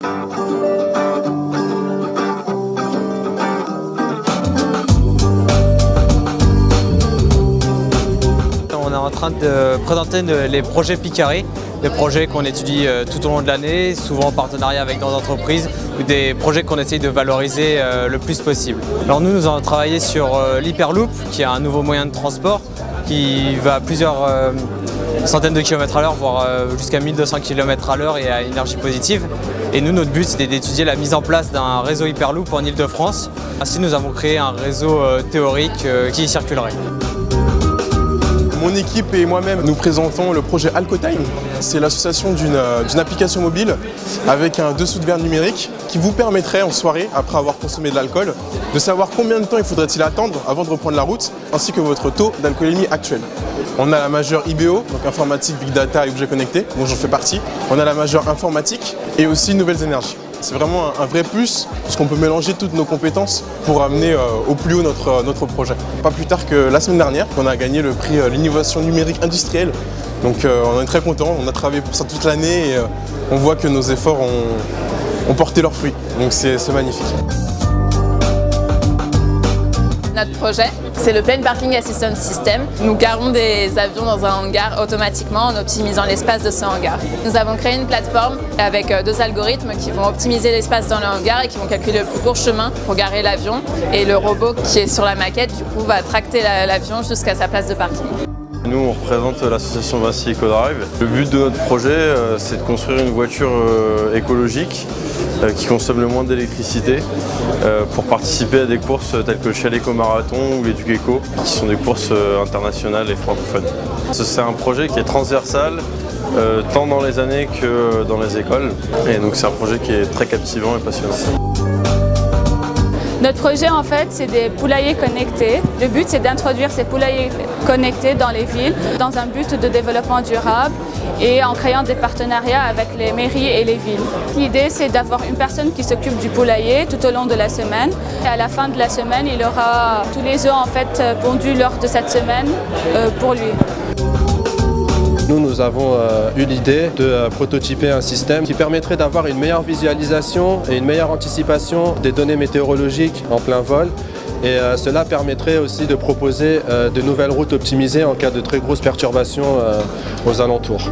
On est en train de présenter les projets Picaré, des projets qu'on étudie tout au long de l'année, souvent en partenariat avec d'autres entreprises, ou des projets qu'on essaye de valoriser le plus possible. Alors nous avons travaillé sur l'Hyperloop, qui est un nouveau moyen de transport qui va à plusieurs centaines de kilomètres à l'heure, voire jusqu'à 1200 km à l'heure et à énergie positive. Et nous, notre but, c'était d'étudier la mise en place d'un réseau Hyperloop en Ile-de-France. Ainsi, nous avons créé un réseau théorique qui y circulerait. Mon équipe et moi-même, nous présentons le projet Alcotime. C'est l'association d'une application mobile avec un dessous de verre numérique qui vous permettrait en soirée, après avoir consommé de l'alcool, de savoir combien de temps il faudrait-il attendre avant de reprendre la route, ainsi que votre taux d'alcoolémie actuel. On a la majeure IBO, donc informatique, big data et objets connectés, dont j'en fais partie. On a la majeure informatique et aussi nouvelles énergies. C'est vraiment un vrai plus, parce qu'on peut mélanger toutes nos compétences pour amener au plus haut notre projet. Pas plus tard que la semaine dernière, on a gagné le prix l'innovation numérique industrielle. Donc on est très contents, on a travaillé pour ça toute l'année et on voit que nos efforts ont porté leurs fruits. Donc c'est magnifique. Notre projet, c'est le Plane Parking Assistance System. Nous garons des avions dans un hangar automatiquement en optimisant l'espace de ce hangar. Nous avons créé une plateforme avec deux algorithmes qui vont optimiser l'espace dans le hangar et qui vont calculer le plus court chemin pour garer l'avion. Et le robot qui est sur la maquette, du coup, va tracter l'avion jusqu'à sa place de parking. Nous, on représente l'association Vinci EcoDrive. Le but de notre projet, c'est de construire une voiture écologique qui consomme le moins d'électricité pour participer à des courses telles que le Chaleco Marathon ou les Dugeco, qui sont des courses internationales et francophones. C'est un projet qui est transversal, tant dans les années que dans les écoles. Et donc c'est un projet qui est très captivant et passionnant. Notre projet, en fait, c'est des poulaillers connectés. Le but, c'est d'introduire ces poulaillers connectés dans les villes dans un but de développement durable et en créant des partenariats avec les mairies et les villes. L'idée, c'est d'avoir une personne qui s'occupe du poulailler tout au long de la semaine. Et à la fin de la semaine, il aura tous les œufs en fait, pondus lors de cette semaine pour lui. Nous avons eu l'idée de prototyper un système qui permettrait d'avoir une meilleure visualisation et une meilleure anticipation des données météorologiques en plein vol. Et cela permettrait aussi de proposer de nouvelles routes optimisées en cas de très grosses perturbations aux alentours.